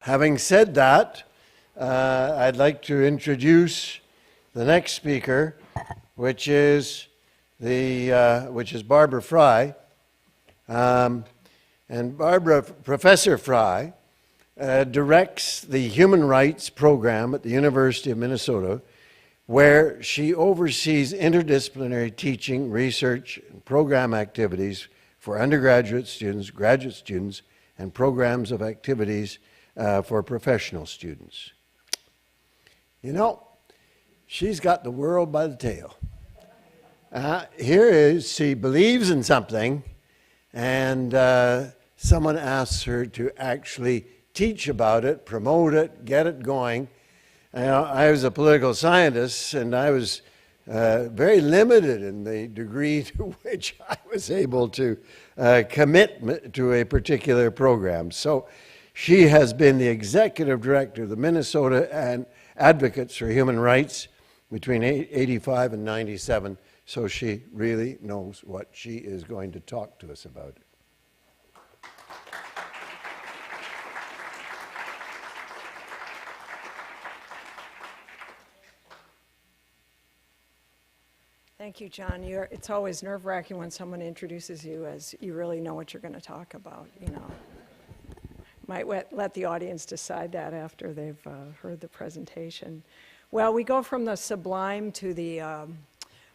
Having said that, I'd like to introduce the next speaker, which is Barbara Frey. And Professor Frey directs the Human Rights Program at the University of Minnesota, where she oversees interdisciplinary teaching, research, and program activities for undergraduate students, graduate students, and programs of activities for professional students. You know, she's got the world by the tail. She believes in something, and someone asks her to actually teach about it, promote it, get it going. I was a political scientist, and I was very limited in the degree to which I was able to commit to a particular program. So she has been the executive director of the Minnesota and Advocates for Human Rights between 85 and 97. So she really knows what she is going to talk to us about. Thank you, John. It's always nerve-wracking when someone introduces you as you really know what you're going to talk about, you know. Might let the audience decide that after they've heard the presentation. Well, we go from the sublime to the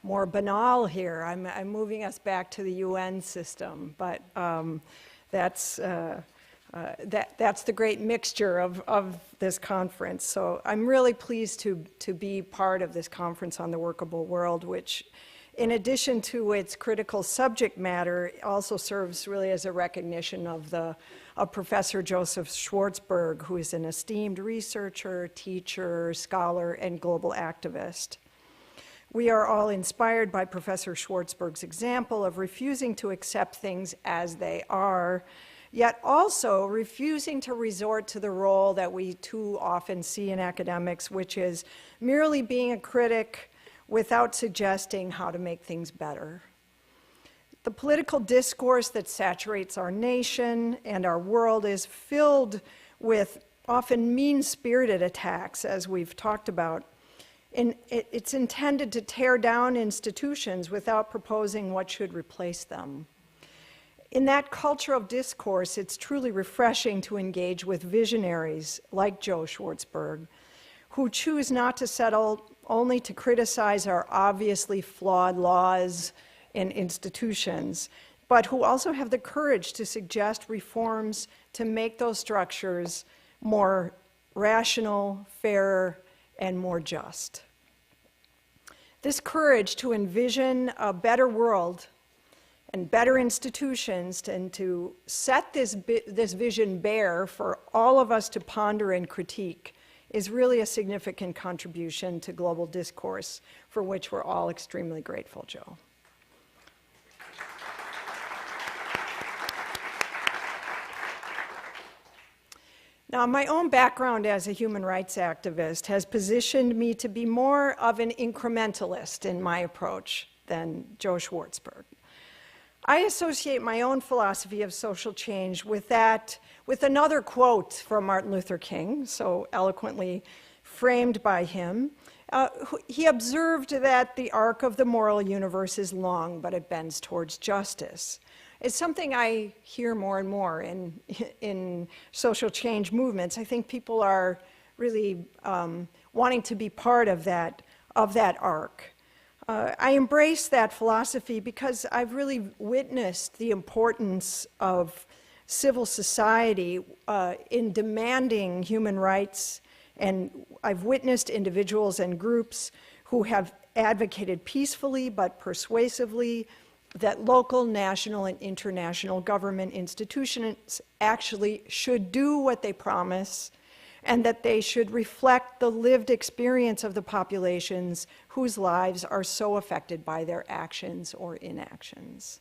more banal here. I'm moving us back to the UN system, but that's the great mixture of this conference. So I'm really pleased to be part of this conference on the workable world, which, in addition to its critical subject matter, also serves really as a recognition of Professor Joseph Schwartzberg, who is an esteemed researcher, teacher, scholar, and global activist. We are all inspired by Professor Schwartzberg's example of refusing to accept things as they are, yet also refusing to resort to the role that we too often see in academics, which is merely being a critic without suggesting how to make things better. The political discourse that saturates our nation and our world is filled with often mean-spirited attacks, as we've talked about. And it's intended to tear down institutions without proposing what should replace them. In that culture of discourse, it's truly refreshing to engage with visionaries like Joe Schwartzberg, who choose not to settle only to criticize our obviously flawed laws and institutions, but who also have the courage to suggest reforms to make those structures more rational, fairer, and more just. This courage to envision a better world and better institutions, and to set this vision bare for all of us to ponder and critique, is really a significant contribution to global discourse, for which we're all extremely grateful, Joe. Now, my own background as a human rights activist has positioned me to be more of an incrementalist in my approach than Joe Schwartzberg. I associate my own philosophy of social change with another quote from Martin Luther King, so eloquently framed by him. He observed that the arc of the moral universe is long, but it bends towards justice. It's something I hear more and more in social change movements. I think people are really wanting to be part of that arc. I embrace that philosophy because I've really witnessed the importance of civil society in demanding human rights, and I've witnessed individuals and groups who have advocated peacefully but persuasively that local, national, and international government institutions actually should do what they promise, and that they should reflect the lived experience of the populations whose lives are so affected by their actions or inactions.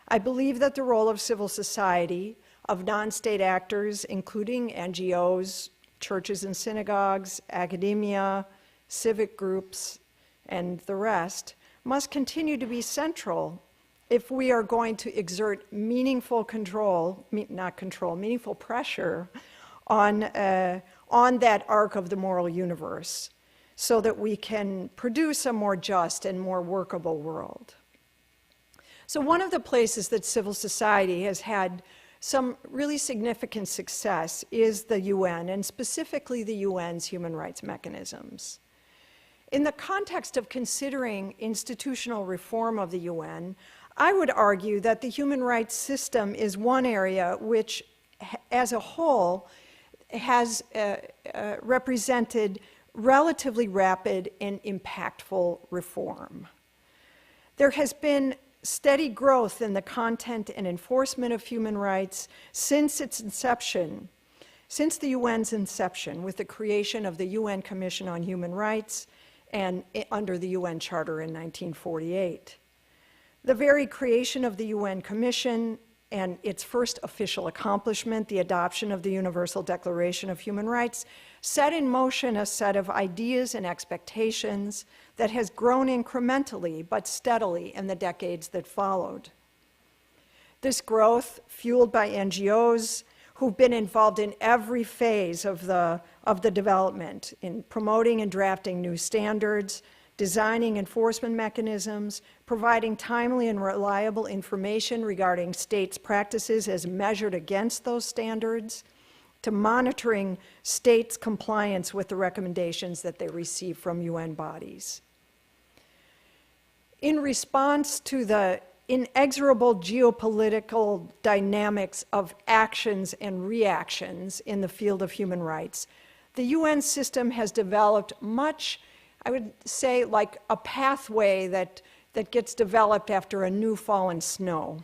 I believe that the role of civil society, of non-state actors, including NGOs, churches and synagogues, academia, civic groups, and the rest, must continue to be central if we are going to exert meaningful pressure on that arc of the moral universe so that we can produce a more just and more workable world. So one of the places that civil society has had some really significant success is the UN, and specifically the UN's human rights mechanisms. In the context of considering institutional reform of the UN, I would argue that the human rights system is one area which, as a whole, has represented relatively rapid and impactful reform. There has been steady growth in the content and enforcement of human rights since its inception, since the UN's inception, with the creation of the UN Commission on Human Rights and under the UN Charter in 1948. The very creation of the UN Commission and its first official accomplishment, the adoption of the Universal Declaration of Human Rights, set in motion a set of ideas and expectations that has grown incrementally but steadily in the decades that followed. This growth, fueled by NGOs who've been involved in every phase of the development, in promoting and drafting new standards, designing enforcement mechanisms, providing timely and reliable information regarding states' practices as measured against those standards, to monitoring states' compliance with the recommendations that they receive from UN bodies. In response to the inexorable geopolitical dynamics of actions and reactions in the field of human rights, the UN system has developed much, I would say, like a pathway that gets developed after a new fallen snow,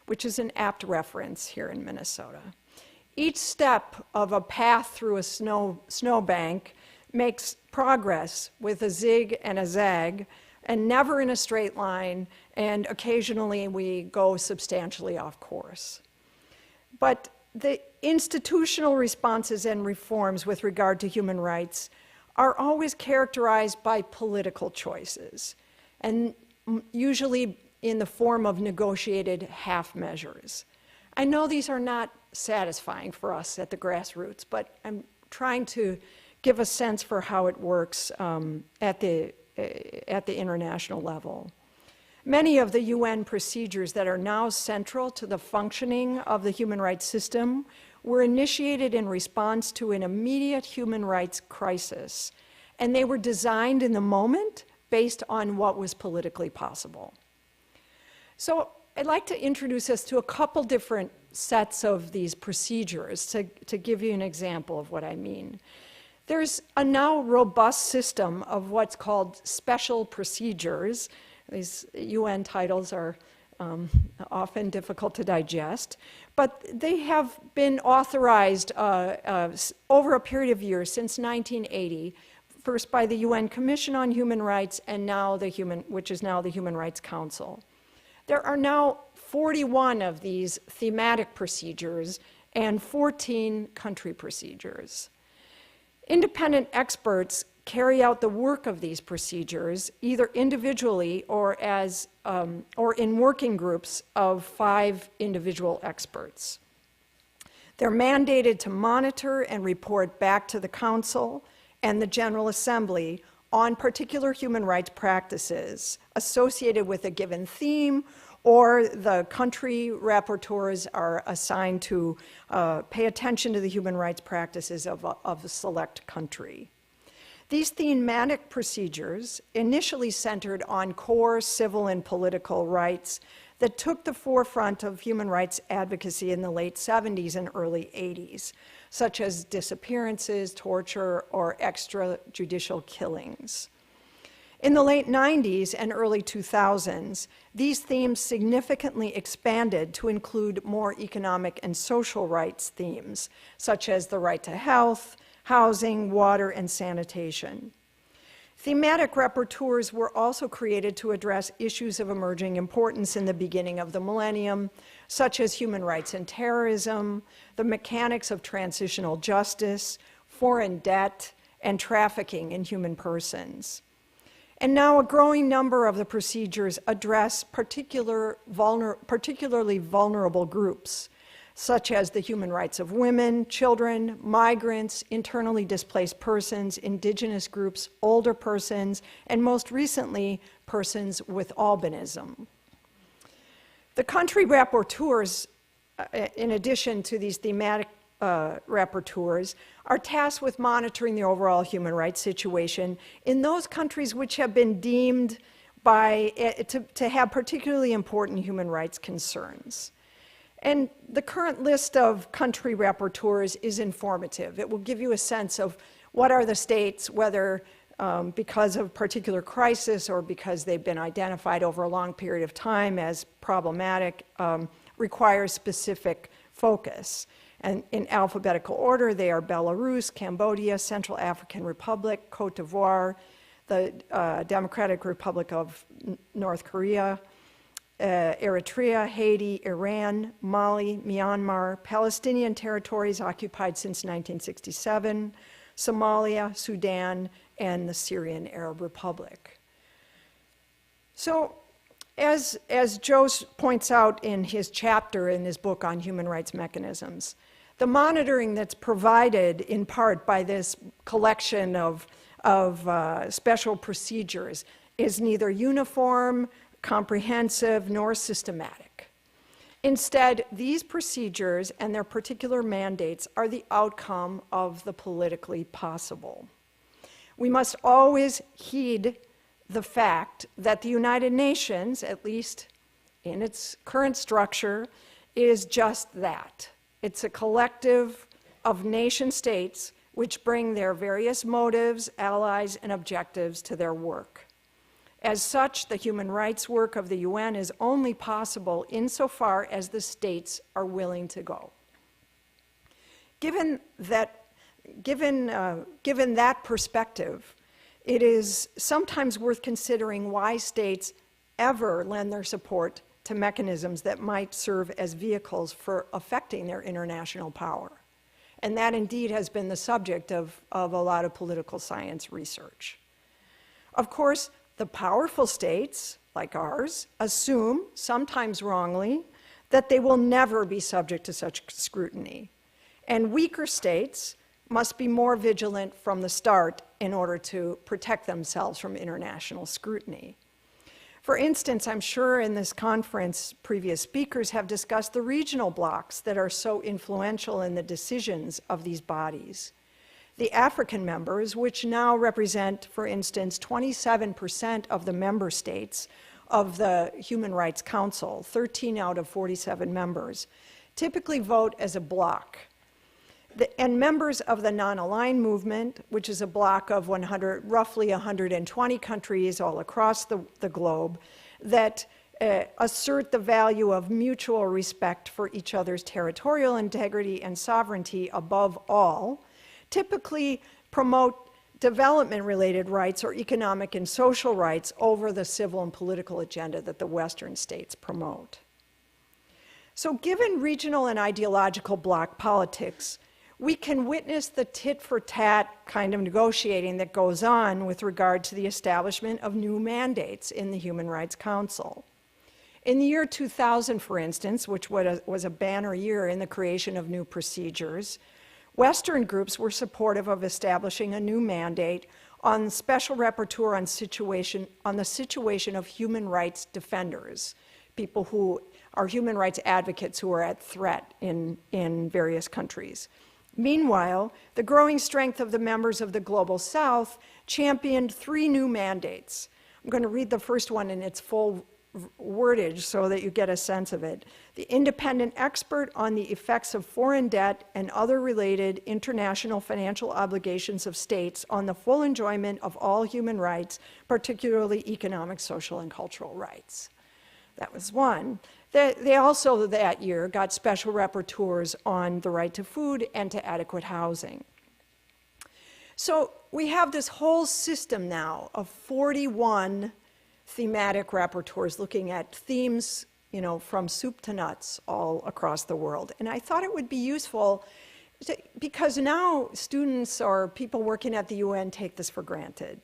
which is an apt reference here in Minnesota. Each step of a path through a snowbank makes progress with a zig and a zag, and never in a straight line, and occasionally we go substantially off course. But the institutional responses and reforms with regard to human rights are always characterized by political choices, and usually in the form of negotiated half measures. I know these are not satisfying for us at the grassroots, but I'm trying to give a sense for how it works at the international level. Many of the UN procedures that are now central to the functioning of the human rights system were initiated in response to an immediate human rights crisis, and they were designed in the moment based on what was politically possible. So I'd like to introduce us to a couple different sets of these procedures to give you an example of what I mean. There's a now robust system of what's called special procedures. These UN titles are often difficult to digest, but they have been authorized over a period of years, since 1980, first by the UN Commission on Human Rights, and now which is now the Human Rights Council. There are now 41 of these thematic procedures and 14 country procedures. Independent experts carry out the work of these procedures either individually or in working groups of 5 individual experts. They're mandated to monitor and report back to the Council and the General Assembly on particular human rights practices associated with a given theme, or the country rapporteurs are assigned to pay attention to the human rights practices of a select country. These thematic procedures initially centered on core civil and political rights that took the forefront of human rights advocacy in the late 70s and early 80s, such as disappearances, torture, or extrajudicial killings. In the late 90s and early 2000s, these themes significantly expanded to include more economic and social rights themes, such as the right to health, housing, water, and sanitation. Thematic rapporteurs were also created to address issues of emerging importance in the beginning of the millennium, such as human rights and terrorism, the mechanics of transitional justice, foreign debt, and trafficking in human persons. And now a growing number of the procedures address particularly vulnerable groups, such as the human rights of women, children, migrants, internally displaced persons, indigenous groups, older persons, and most recently, persons with albinism. The country rapporteurs, in addition to these thematic rapporteurs, are tasked with monitoring the overall human rights situation in those countries which have been deemed to have particularly important human rights concerns. And the current list of country rapporteurs is informative. It will give you a sense of what are the states, whether because of particular crisis or because they've been identified over a long period of time as problematic, require specific focus. And in alphabetical order, they are Belarus, Cambodia, Central African Republic, Cote d'Ivoire, the Democratic Republic of North Korea, Eritrea, Haiti, Iran, Mali, Myanmar, Palestinian territories occupied since 1967, Somalia, Sudan, and the Syrian Arab Republic. So, as Joe points out in his chapter in his book on human rights mechanisms, the monitoring that's provided in part by this collection of special procedures is neither uniform, comprehensive, nor systematic. Instead, these procedures and their particular mandates are the outcome of the politically possible. We must always heed the fact that the United Nations, at least in its current structure, is just that. It's a collective of nation states which bring their various motives, allies, and objectives to their work. As such, the human rights work of the UN is only possible insofar as the states are willing to go. Given that perspective, it is sometimes worth considering why states ever lend their support to mechanisms that might serve as vehicles for affecting their international power. And that indeed has been the subject of a lot of political science research. Of course, the powerful states, like ours, assume, sometimes wrongly, that they will never be subject to such scrutiny. And weaker states must be more vigilant from the start in order to protect themselves from international scrutiny. For instance, I'm sure in this conference, previous speakers have discussed the regional blocs that are so influential in the decisions of these bodies. The African members, which now represent, for instance, 27% of the member states of the Human Rights Council, 13 out of 47 members, typically vote as a bloc. And members of the non-aligned movement, which is a bloc of roughly 120 countries all across the globe, that assert the value of mutual respect for each other's territorial integrity and sovereignty above all, typically promote development-related rights or economic and social rights over the civil and political agenda that the Western states promote. So given regional and ideological bloc politics, we can witness the tit-for-tat kind of negotiating that goes on with regard to the establishment of new mandates in the Human Rights Council. In the year 2000, for instance, which was a banner year in the creation of new procedures, Western groups were supportive of establishing a new mandate on special rapporteur on the situation of human rights defenders, people who are human rights advocates who are at threat in various countries. Meanwhile, the growing strength of the members of the Global South championed 3 new mandates. I'm going to read the first one in its full wordage so that you get a sense of it. The independent expert on the effects of foreign debt and other related international financial obligations of states on the full enjoyment of all human rights, particularly economic, social, and cultural rights. That was one. They also that year got special rapporteurs on the right to food and to adequate housing. So we have this whole system now of 41 thematic rapporteurs looking at themes, from soup to nuts all across the world. And I thought it would be useful because now students or people working at the UN take this for granted.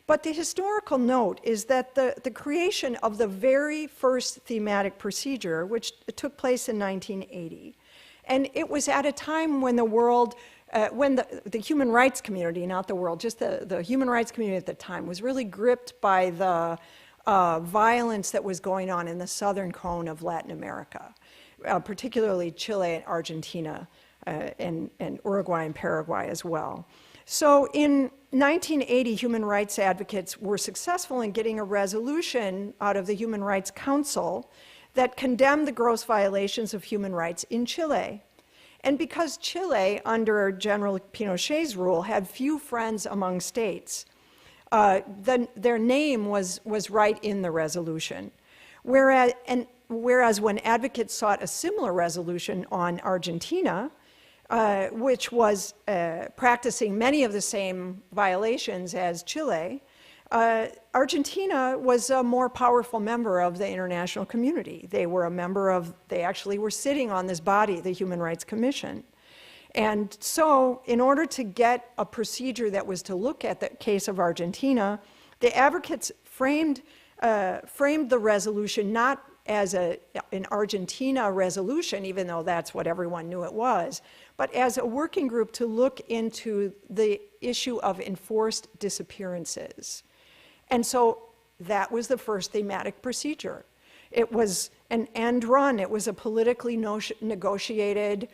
But the historical note is that the creation of the very first thematic procedure, which took place in 1980, And it was at a time when the world, when the human rights community, not the world, just the human rights community at the time was really gripped by the violence that was going on in the southern cone of Latin America, particularly Chile and Argentina, and Uruguay and Paraguay as well. So in 1980, human rights advocates were successful in getting a resolution out of the Human Rights Council that condemned the gross violations of human rights in Chile. And because Chile, under General Pinochet's rule, had few friends among states, their name was right in the resolution. Whereas when advocates sought a similar resolution on Argentina, which was practicing many of the same violations as Chile, Argentina was a more powerful member of the international community. They were a member of, they actually were sitting on this body, the Human Rights Commission. And so in order to get a procedure that was to look at the case of Argentina, the advocates framed the resolution not as an Argentina resolution, even though that's what everyone knew it was, but as a working group to look into the issue of enforced disappearances. And so that was the first thematic procedure. It was an end run. It was a politically negotiated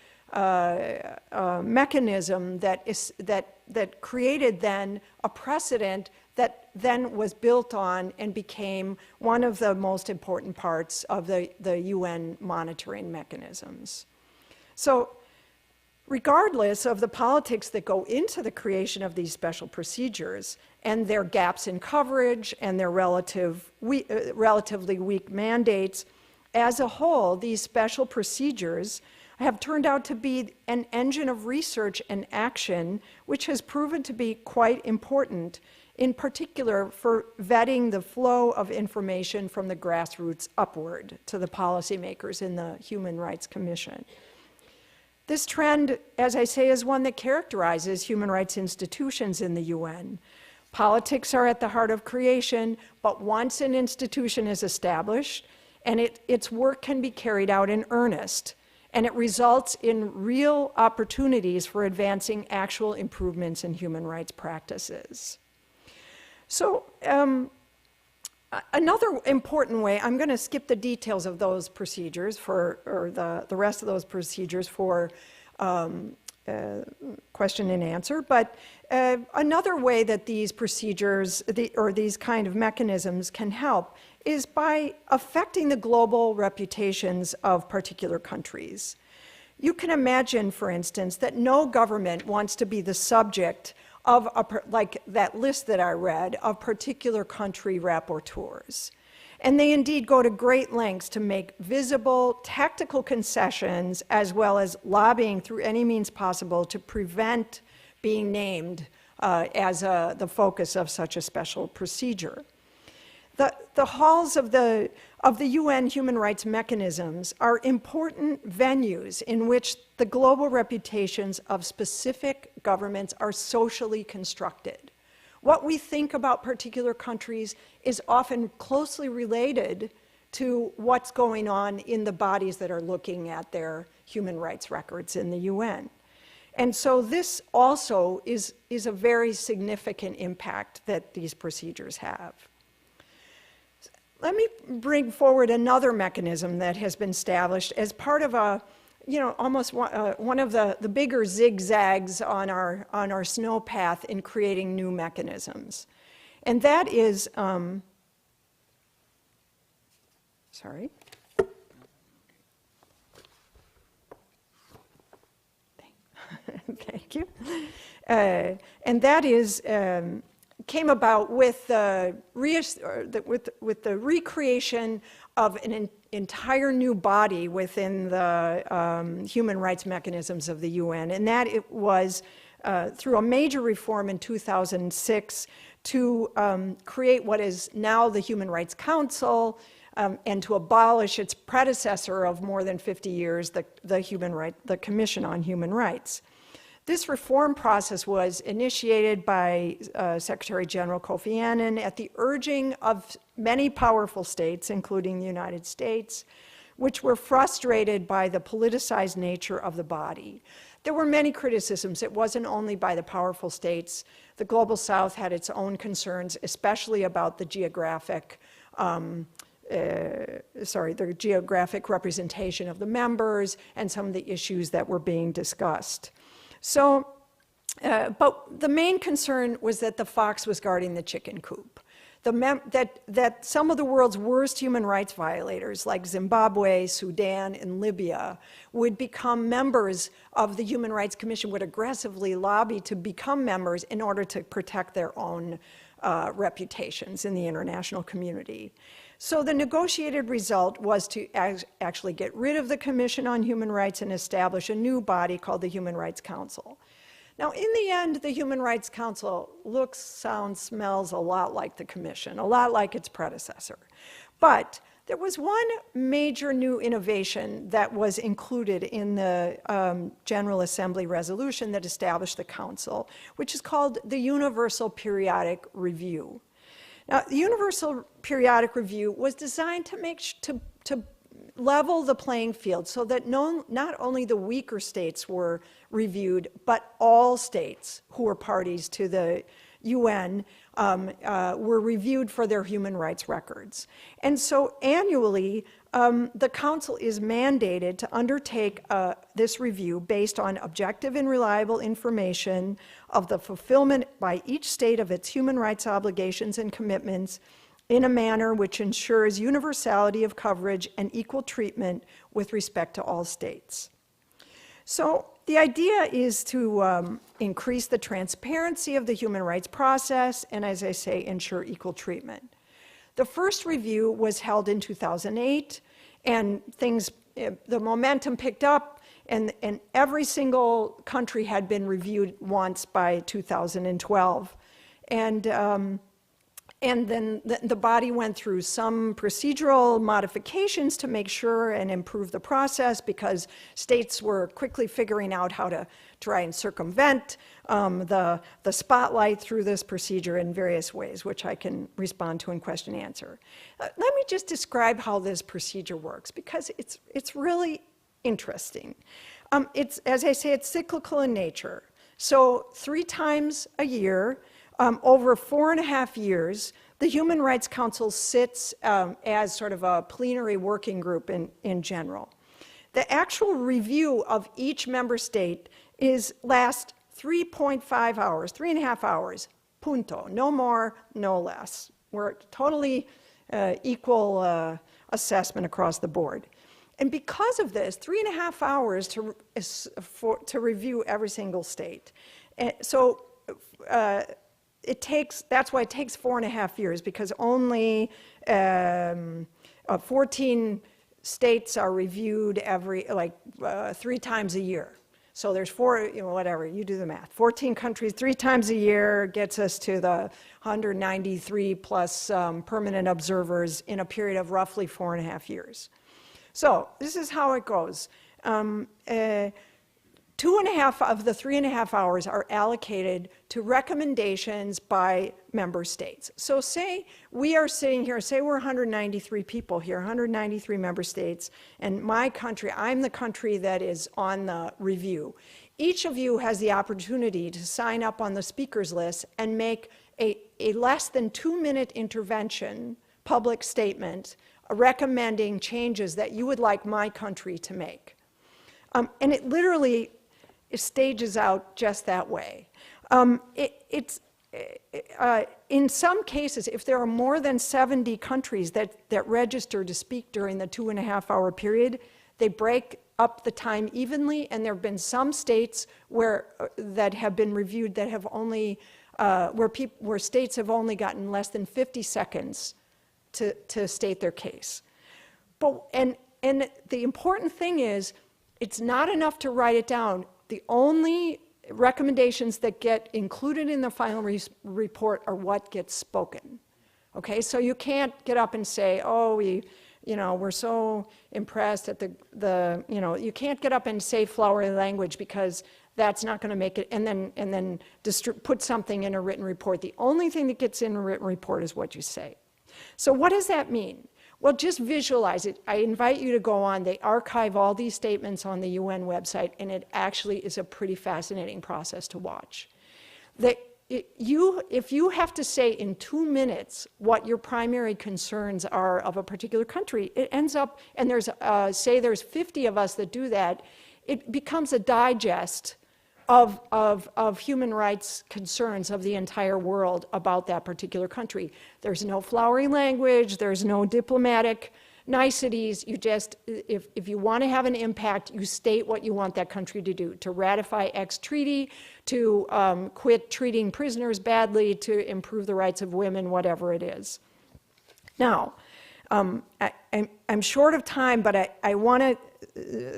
mechanism that created then a precedent that then was built on and became one of the most important parts of the UN monitoring mechanisms. So regardless of the politics that go into the creation of these special procedures and their gaps in coverage and their relatively weak mandates, as a whole, these special procedures have turned out to be an engine of research and action, which has proven to be quite important, in particular for vetting the flow of information from the grassroots upward to the policymakers in the Human Rights Commission. This trend, as I say, is one that characterizes human rights institutions in the UN. Politics are at the heart of creation, but once an institution is established, and its work can be carried out in earnest, and it results in real opportunities for advancing actual improvements in human rights practices. So another important way, I'm going to skip the details of those procedures or the rest of those procedures for question and answer, but another way that these procedures or these kind of mechanisms can help is by affecting the global reputations of particular countries. You can imagine, for instance, that no government wants to be the subject of, like that list that I read, of particular country rapporteurs. And they indeed go to great lengths to make visible tactical concessions as well as lobbying through any means possible to prevent being named as the focus of such a special procedure. The halls of the UN human rights mechanisms are important venues in which the global reputations of specific governments are socially constructed. What we think about particular countries is often closely related to what's going on in the bodies that are looking at their human rights records in the UN. And so this also is a very significant impact that these procedures have. Let me bring forward another mechanism that has been established as part of a, almost one of the bigger zigzags on our snow path in creating new mechanisms. And that is, sorry. Thank you. And that is, came about with the recreation of an entire new body within the human rights mechanisms of the UN, and that it was through a major reform in 2006 to create what is now the Human Rights Council and to abolish its predecessor of more than 50 years, the Commission on Human Rights. This reform process was initiated by Secretary General Kofi Annan at the urging of many powerful states, including the United States, which were frustrated by the politicized nature of the body. There were many criticisms. It wasn't only by the powerful states. The Global South had its own concerns, especially about the geographic representation of the members and some of the issues that were being discussed. So, but the main concern was that the fox was guarding the chicken coop. That some of the world's worst human rights violators, like Zimbabwe, Sudan, and Libya, would become members of the Human Rights Commission, would aggressively lobby to become members in order to protect their own reputations in the international community. So the negotiated result was to actually get rid of the Commission on Human Rights and establish a new body called the Human Rights Council. Now, in the end, the Human Rights Council looks, sounds, smells a lot like the Commission, a lot like its predecessor. But there was one major new innovation that was included in the General Assembly resolution that established the Council, which is called the Universal Periodic Review. Now, the Universal Periodic Review was designed to level the playing field so that not only the weaker states were reviewed, but all states who were parties to the UN were reviewed for their human rights records. And so annually, the Council is mandated to undertake this review based on objective and reliable information of the fulfillment by each state of its human rights obligations and commitments in a manner which ensures universality of coverage and equal treatment with respect to all states. So the idea is to increase the transparency of the human rights process and, as I say, ensure equal treatment. The first review was held in 2008, and the momentum picked up, and every single country had been reviewed once by 2012. And then the body went through some procedural modifications to make sure and improve the process, because states were quickly figuring out how to try and circumvent the spotlight through this procedure in various ways, which I can respond to in question and answer. Let me just describe how this procedure works, because it's really interesting. As I say, it's cyclical in nature. So 3 times a year, over 4.5 years, the Human Rights Council sits as sort of a plenary working group in general. The actual review of each member state lasts 3.5 hours, 3.5 hours, punto, no more, no less. We're totally equal assessment across the board. And because of this, 3.5 hours to review every single state. And so that's why it takes 4.5 years, because only 14 states are reviewed 3 times a year. So there's 4, whatever, you do the math. 14 countries 3 times a year gets us to the 193 plus permanent observers in a period of roughly 4.5 years. So this is how it goes. 2.5 of the 3.5 hours are allocated to recommendations by member states. So say we are sitting here, say we're 193 people here, 193 member states, and my country, I'm the country that is on the review. Each of you has the opportunity to sign up on the speakers list and make a less than 2-minute intervention, public statement, recommending changes that you would like my country to make. And it literally stages out just that way. In some cases, if there are more than 70 countries that register to speak during the 2.5-hour period, they break up the time evenly, and there have been some states that have been reviewed that have only, where states have only gotten less than 50 seconds to state their case. And the important thing is, it's not enough to write it down. The only recommendations that get included in the final report are what gets spoken. Okay, so you can't get up and say, oh, we're so impressed at you can't get up and say flowery language, because that's not going to make it, and then put something in a written report. The only thing that gets in a written report is what you say. So what does that mean? Well, just visualize it. I invite you to go on. They archive all these statements on the UN website, and it actually is a pretty fascinating process to watch. If you have to say in 2 minutes what your primary concerns are of a particular country, it ends up, and say there's 50 of us that do that, it becomes a digest of human rights concerns of the entire world about that particular country. There's no flowery language, there's no diplomatic niceties. You just, if you want to have an impact, you state what you want that country to do, to ratify X treaty, to quit treating prisoners badly, to improve the rights of women, whatever it is. Now, I'm short of time, but I want to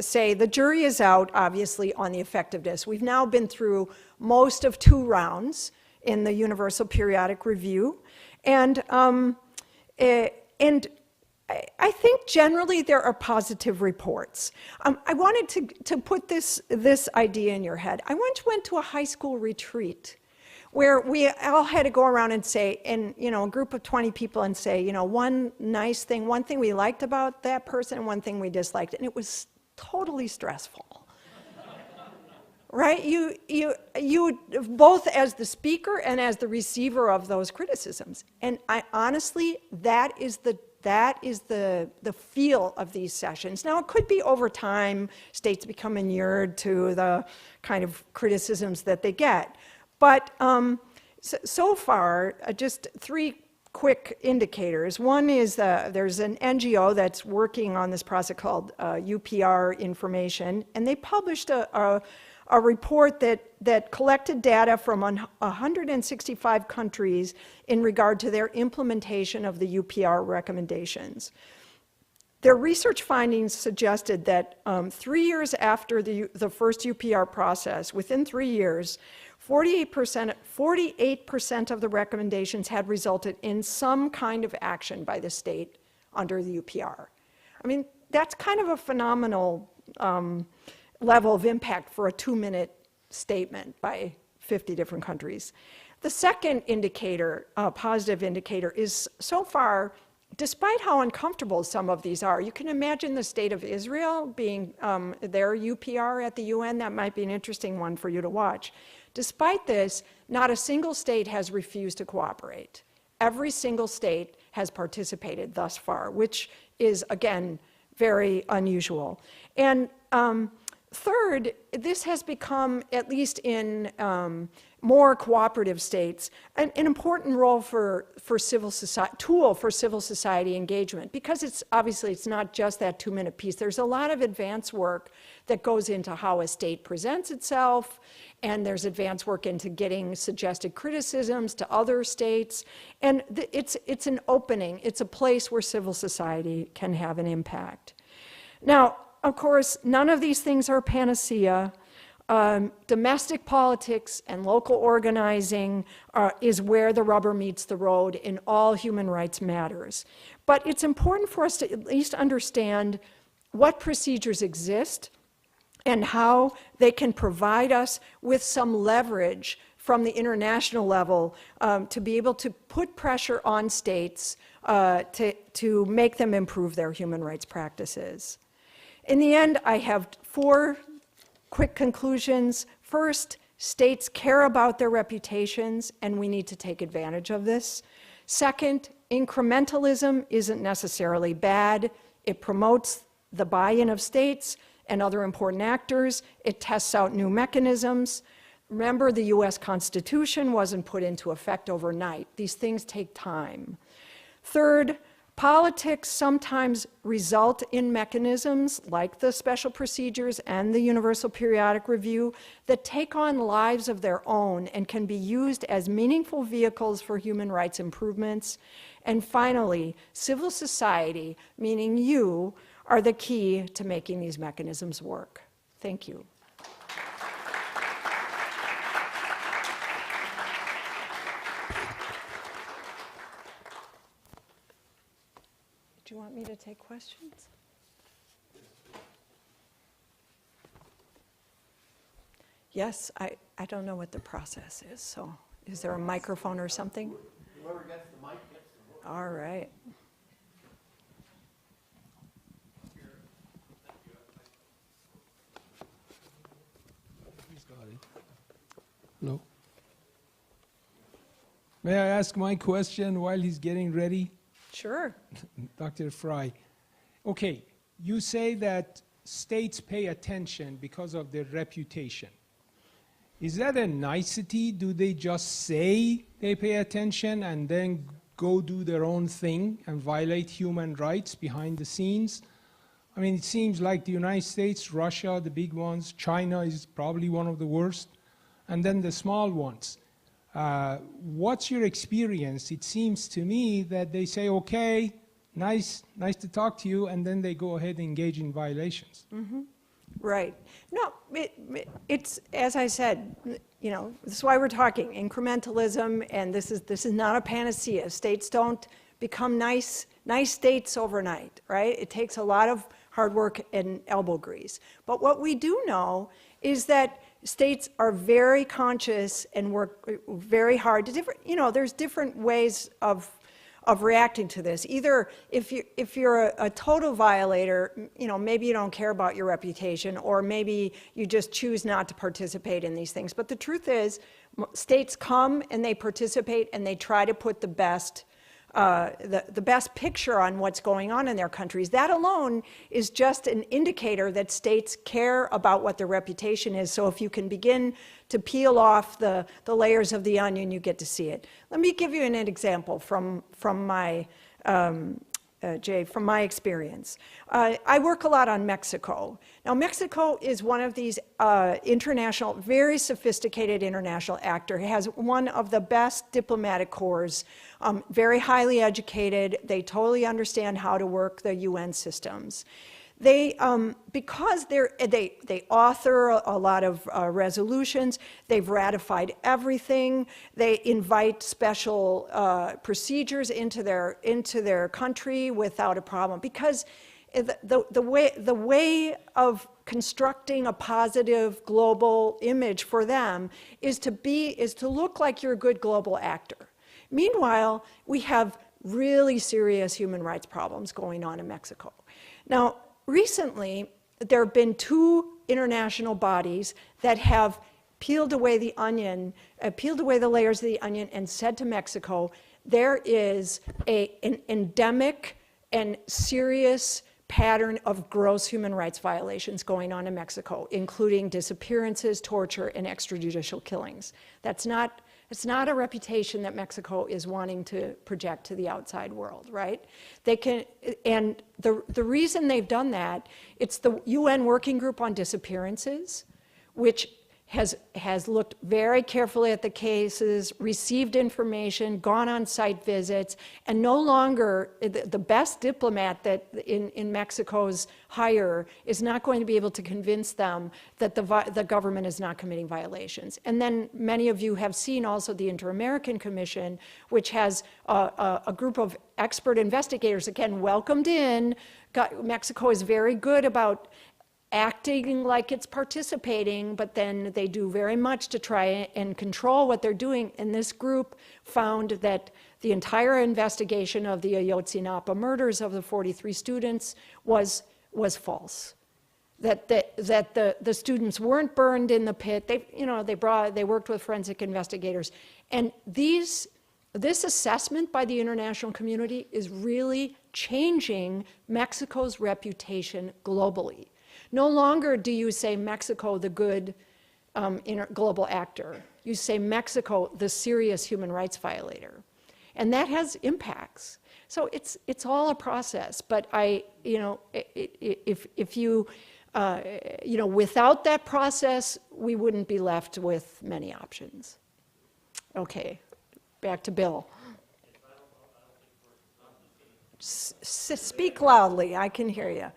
say the jury is out, obviously, on the effectiveness. We've now been through most of 2 rounds in the Universal Periodic Review, and I think generally there are positive reports. I wanted to put this idea in your head. I once went to a high school retreat where we all had to go around and say, and a group of 20 people, and say, one nice thing, one thing we liked about that person, and one thing we disliked, and it was totally stressful. Right? You both as the speaker and as the receiver of those criticisms, and honestly, that is the feel of these sessions. Now, it could be over time, states become inured to the kind of criticisms that they get. But so far, just 3 quick indicators. One is there's an NGO that's working on this process called UPR Information, and they published a report that collected data from 165 countries in regard to their implementation of the UPR recommendations. Their research findings suggested that 3 years after the first UPR process, within 3 years, 48% of the recommendations had resulted in some kind of action by the state under the UPR. I mean, that's kind of a phenomenal level of impact for a 2-minute statement by 50 different countries. The second indicator, positive indicator, is so far, despite how uncomfortable some of these are, you can imagine the state of Israel being their UPR at the UN. That might be an interesting one for you to watch. Despite this, not a single state has refused to cooperate. Every single state has participated thus far, which is, again, very unusual. And third, this has become, at least in more cooperative states, an important role for civil society, tool for civil society engagement, because it's not just that 2-minute piece. There's a lot of advanced work that goes into how a state presents itself, and there's advanced work into getting suggested criticisms to other states, and it's an opening. It's a place where civil society can have an impact. Now, of course, none of these things are panacea. Domestic politics and local organizing is where the rubber meets the road in all human rights matters. But it's important for us to at least understand what procedures exist and how they can provide us with some leverage from the international level to be able to put pressure on states to make them improve their human rights practices. In the end, I have 4 quick conclusions. First, states care about their reputations, and we need to take advantage of this. Second, incrementalism isn't necessarily bad. It promotes the buy-in of states and other important actors. It tests out new mechanisms. Remember, the US Constitution wasn't put into effect overnight. These things take time. Third, politics sometimes result in mechanisms like the special procedures and the Universal Periodic Review that take on lives of their own and can be used as meaningful vehicles for human rights improvements. And finally, civil society, meaning you, are the key to making these mechanisms work. Thank you. Do you want me to take questions? Yes, I don't know what the process is, so is there a microphone or something? Whoever gets the mic gets the vote. All right. Hello. May I ask my question while he's getting ready? Sure. Dr. Frey. Okay, you say that states pay attention because of their reputation. Is that a nicety? Do they just say they pay attention and then go do their own thing and violate human rights behind the scenes? I mean, it seems like the United States, Russia, the big ones, China is probably one of the worst, and then the small ones. What's your experience? It seems to me that they say, okay, nice to talk to you, and then they go ahead and engage in violations. Mm-hmm. Right. No, it's, as I said, you know, this is why we're talking incrementalism, and this is not a panacea. States don't become nice states overnight, right? It takes a lot of hard work and elbow grease. But what we do know is that states are very conscious and work very hard to different, you know, there's different ways of reacting to this. Either if you're a total violator, you know, maybe you don't care about your reputation, or maybe you just choose not to participate in these things. But the truth is, states come and they participate and they try to put the best picture on what's going on in their countries. That alone is just an indicator that states care about what their reputation is. So if you can begin to peel off the layers of the onion, you get to see it. Let me give you an example from my Jay, from my experience. I work a lot on Mexico. Now, Mexico is one of these international, very sophisticated international actor. It has one of the best diplomatic corps, very highly educated. They totally understand how to work the UN systems. They, because they author a lot of resolutions, they've ratified everything, they invite special procedures into their country without a problem. Because the way of constructing a positive global image for them is to look like you're a good global actor. Meanwhile, we have really serious human rights problems going on in Mexico. Now, recently, there have been two international bodies that have peeled away the onion, peeled away the layers of the onion and said to Mexico, there is an endemic and serious pattern of gross human rights violations going on in Mexico, including disappearances, torture, and extrajudicial killings. It's not a reputation that Mexico is wanting to project to the outside world, right? And the reason they've done that, it's the UN Working Group on Disappearances, which has looked very carefully at the cases, received information, gone on site visits, and no longer, the best diplomat that in Mexico's hire is not going to be able to convince them that the government is not committing violations. And then many of you have seen also the Inter-American Commission, which has a group of expert investigators, again, welcomed in. Mexico is very good about acting like it's participating, but then they do very much to try and control what they're doing. And this group found that the entire investigation of the Ayotzinapa murders of the 43 students was false. That the students weren't burned in the pit. They worked with forensic investigators. And this assessment by the international community is really changing Mexico's reputation globally. No longer do you say Mexico, the good global actor. You say Mexico, the serious human rights violator. And that has impacts. So it's all a process. But if you, without that process, we wouldn't be left with many options. Okay, back to Bill. Speak loudly, I can hear you.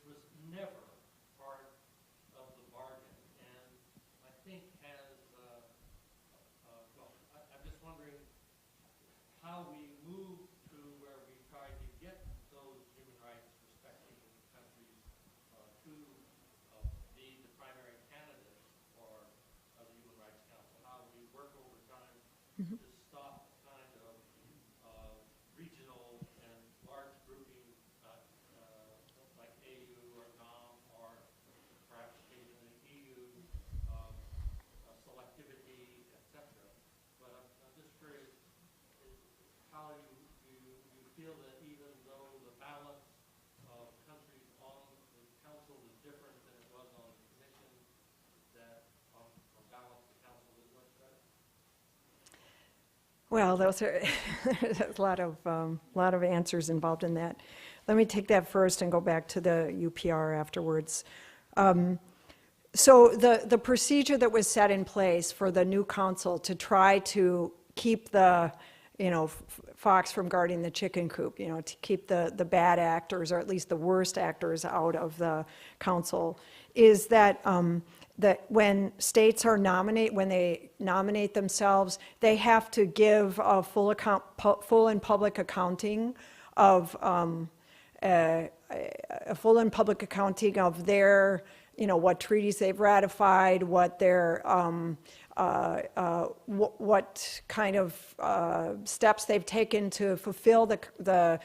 was never part of the bargain, and I think has, well, I'm just wondering how we move to where we try to get those human rights respecting countries to be the primary candidates for the Human Rights Council, how we work over time to stop kind of regional and large grouping like AU or NOM or perhaps occasionally EU selectivity, etc. But I'm just curious how you feel that even though the balance of countries on the council is different than it was on the commission, that on balance the council is much better? Well, those are there's a lot of answers involved in that. Let me take that first and go back to the UPR afterwards. So the procedure that was set in place for the new council to try to keep the, fox from guarding the chicken coop, to keep the bad actors, or at least the worst actors, out of the council, is that that when states are when they nominate themselves, they have to give a full and public accounting of a full and public accounting of their, what treaties they've ratified, what their what kind of steps they've taken to fulfill the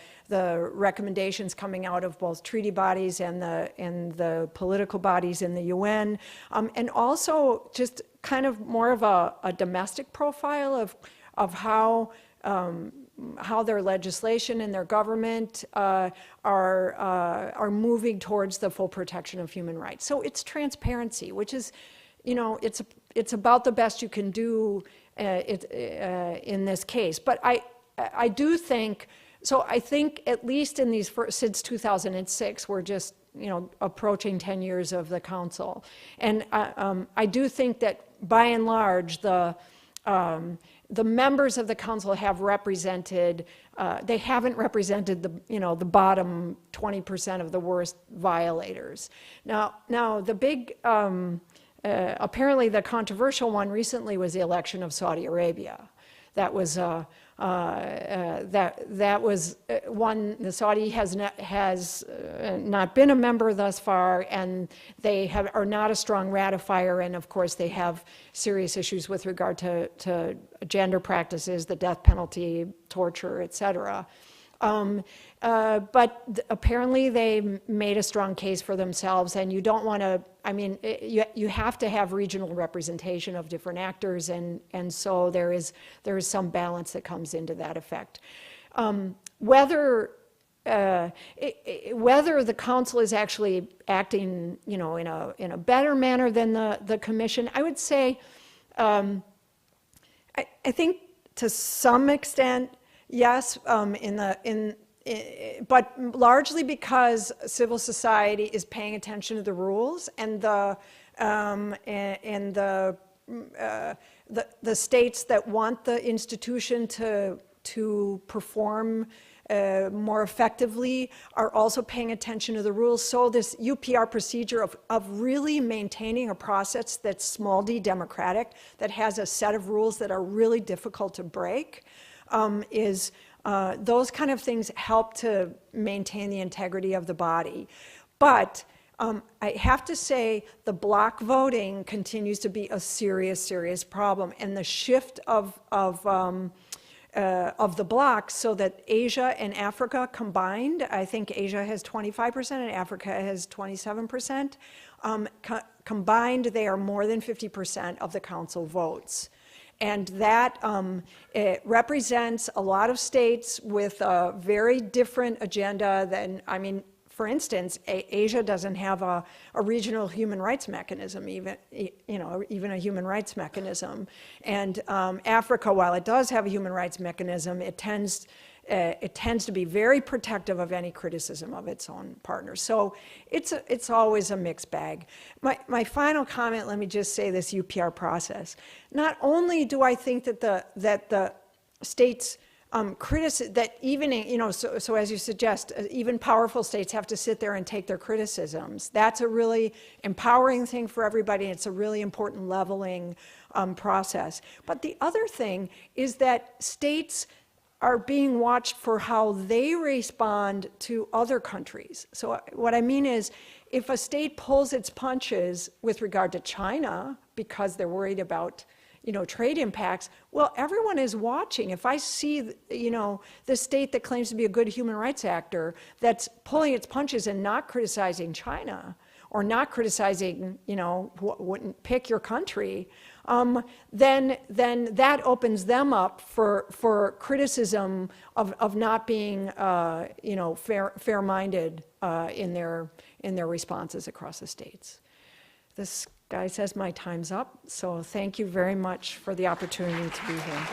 recommendations coming out of both treaty bodies and the political bodies in the UN, and also just kind of more of a domestic profile of how their legislation and their government are moving towards the full protection of human rights. So it's transparency, which is, it's about the best you can do in this case. But I do think, so I think at least in these since 2006, we're just approaching 10 years of the council, and I do think that by and large the members of the council have represented, they haven't represented the bottom 20% of the worst violators. Now the big, apparently the controversial one recently was the election of Saudi Arabia. That was that was one. The Saudi has not been a member thus far, and they are not a strong ratifier. And of course, they have serious issues with regard to gender practices, the death penalty, torture, etc. But apparently they made a strong case for themselves, and you don't want to, you have to have regional representation of different actors, and so there is some balance that comes into that effect. Whether the council is actually acting, in a better manner than the commission, I would say, I think to some extent, yes, but largely because civil society is paying attention to the rules, and the states that want the institution to perform more effectively are also paying attention to the rules. So this UPR procedure of really maintaining a process that's small d democratic, that has a set of rules that are really difficult to break, is those kind of things help to maintain the integrity of the body. But I have to say the block voting continues to be a serious, serious problem, and the shift of the blocs, so that Asia and Africa combined, I think Asia has 25% and Africa has 27%, combined they are more than 50% of the council votes. And that it represents a lot of states with a very different agenda than, for instance, Asia doesn't have a regional human rights mechanism, even a human rights mechanism. And Africa, while it does have a human rights mechanism, it tends to be very protective of any criticism of its own partners. So it's always a mixed bag. My final comment, let me just say this UPR process. Not only do I think that the states that even, you know, so as you suggest, even powerful states have to sit there and take their criticisms. That's a really empowering thing for everybody. It's a really important leveling process. But the other thing is that states are being watched for how they respond to other countries. So what I mean is, if a state pulls its punches with regard to China because they're worried about, you know, trade impacts, well, everyone is watching. If I see, you know, the state that claims to be a good human rights actor that's pulling its punches and not criticizing China or not criticizing, you know, wouldn't pick your country, then that opens them up for criticism of not being, you know, fair-minded in their responses across the states. This guy says my time's up, so thank you very much for the opportunity to be here.